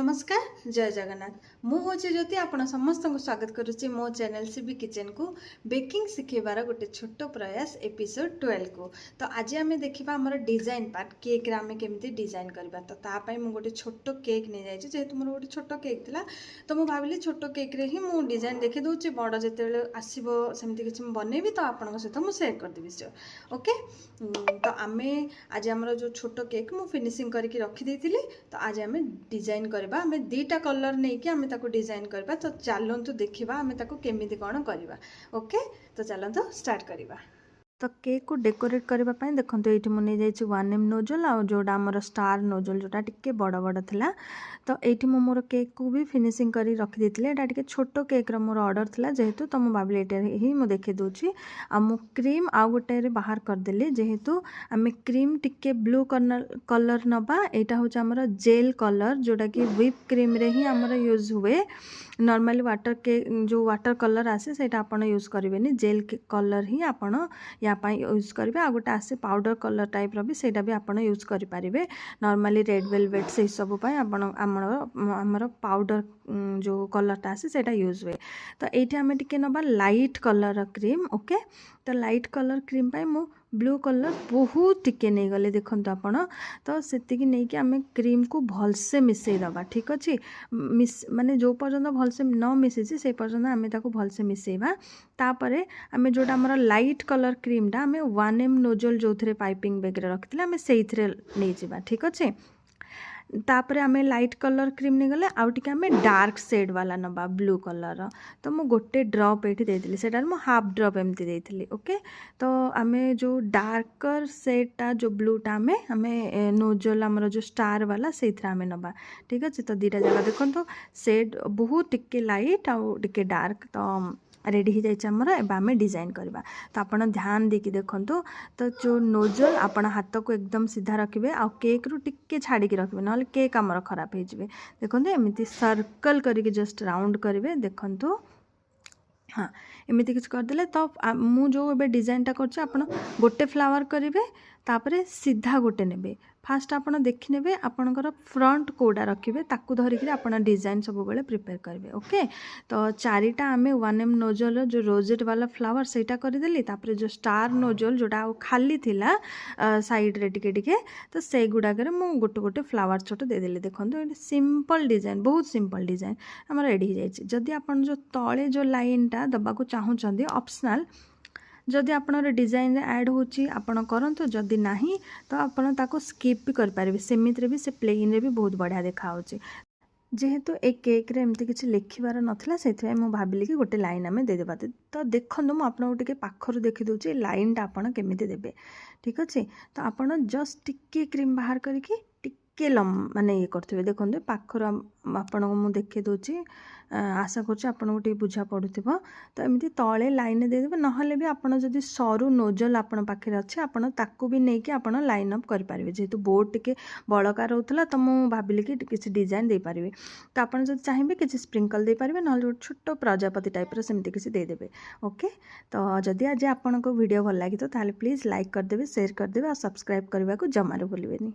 नमस्कार जय जगन्नाथ मु हूँ ज्योति आपण समस्त को स्वागत करुच्ची मो चैनल सीबी किचन को बेकिंग शिखेबार गोटे छोट प्रयास एपिसोड 12 को। तो आज आम देखा आम डिजाइन पार्ट केक रे आम केमती डिजाइन करवा। तो तापाई मु गोटे छोट केक नहीं जाइए जेहेतु मोर गोटे छोट केक थिला तो मु भाविली छोट केक रे ही मु डिजाइन देखी दूची बड़ जिते आसो सेमती किसी बनैबी तो आपण सहित मुझे सेयार करदेवी सियोर ओके। तो आम आज आम जो छोट केक मु फिनिशिंग करके रखी तो आज आम डिजाइन करबा आम दीटा कलर नहीं कि आम ताको डिजाइन करबा। तो चलतु देखा आम ताको केमिति कौन करबा ओके। तो चलतु स्टार्ट करबा। तो केक को डेकोरेट करने देखो ये मुझे जाइए 1M नोजल आ जोड़ा आमर स्टार नोजल जोटा टिके बड़ बड़ थिला। तो ये मोर केक को भी फिनिशिंग कर रखी देते टे छोट केक मोर ऑर्डर थिला जेहेतु तो मुझे भाविली ये ही मुझे देखी दूची आ मु क्रीम आ गोटे बाहर करदेली जेहेतु आम क्रीम टिके ब्लू कलर नबा। यहाँ हूँ आमर जेल कलर जोटा कि व्हिप क्रीम रे ही आमर यूज हुए। नॉर्मली वाटर केक जो वाटर कलर आसे से आपन यूज करेंगे जेल कलर ही आपन या यूज करेंगे। आ गोटे आसे पाउडर कलर टाइप रो भी सेटा भी आपन यूज करेंगे। नॉर्मली रेड वेलवेट से सब आमर पाउडर जो कलरटा आसे सेटा यूज हुए। तो ये आम टिके नबा लाइट कलर क्रीम ओके। तो लाइट कलर क्रीम पाई मु ब्लू कलर बहुत टिके नहीं गले देखो आपण। तो सेतिकी नहीं कि आम क्रीम को भलसे मिसई दबा ठीक अच्छे माने जो पर्यंत भलसे न मिसी से पर्यंत आम ताको भलसे मिसेबा। तापरे आम जोटा आमर लाइट कलर क्रीमटा आम 1M नोजल जो थे पाइपिंग बैग्रे रखी आम से नहीं जावा ठीक अच्छे। तापरे आम लाइट कलर क्रीम नहीं गले आउ टिके आम डार्क सेड वाला नबा ब्लू कलर। तो मु गोटे ड्रप ये देती से हाफ ड्रप एमती देती ओके। तो आम जो डार्कर सेडटा जो ब्लूटा आम नोजल आमर जो स्टार वाला से आम नबा ठीक अच्छे। तो दीटा जगह देखो सेड बहुत टिके लाइट आउ टिके डार्क तो रेडी हो जाए आमर एम डिजाइन करवा। तो आपड़ ध्यान देकी देखु तो जो नोजल आपण हाथ को एकदम सीधा रखिए आ केक रु टिके छाड़ी रखिए ना केक आमर खराब हो देखो एमती सर्कल करके जस्ट राउंड करेंगे देखु हाँ एमती किसी करदे। तो मु जो ए डिजाइनटा कर गोटे फ्लावर करेंगे तापरे सीधा गोटे ने फास्ट आप देखने आपणकर फ्रंट कोड़ा रखिए ताकू धरिकी आप डिजाइन सब बेले प्रिपेयर करेंगे ओके। तो चारिटा आम 1M नोजल जो रोजेट वाला फ्लावर सेटा करदेली तापरे जो स्टार नोजल जोटा खाली थिला साइड रे टिके टिके तो से गुड़ाक मु गोटे गोटे फ्लावर छोट देदेली देखो ये सिंपल डिजाइन बहुत सिंपल डिजाइन आम रेडी हो जाए। जदि आप जो तले जो लाइनटा दबाक चाहूँगी ऑप्शनल जदि आपनर डिजाइन ऐड होची आपण करंतु जदि नाही तो आपण ताको स्किप भी कर पारे सेमित रे भी से प्लेन रे भी बहुत बढ़िया देखा होची। जेहेतु एक केक रे एमती किसी लिखिबार नथिला सेथि मु भाबिली कि गोटे लाइन आमे दे देबा। तो देखंतु मु आपन टिके पाखरु देखि दोची लाइनटा आपण केमिति देबे ठीक अछि। तो आपण जस्ट टिके क्रीम बाहर करके टिके माने ये करथिबे देखंतु पाखरु आपण मु देखि दोची आशा करुँच आपको टे बुझा पड़ुव। तो एमती तले लाइन देदेवे नहले भी आपड़ जदि सरू नोजल आपण पाखे अच्छे आपड़ ताकू भी नहीं कि आपड़ लाइन अप करेंगे जेहेतु बोर्ड टिके बड़का रोला तो मुझे भाविली कि किसी डिजाइन दे पारे। तो आपड़ जब चाहिए किसी स्प्रिंकल दे पारे ना छोट प्रजापति टाइप सेमती किसी देदेवे ओके। तो जदि आज आपको वीडियो भल लगी तो प्लीज़ लाइक करदे शेयर करदे और सब्सक्राइब करने को जमार भूलें।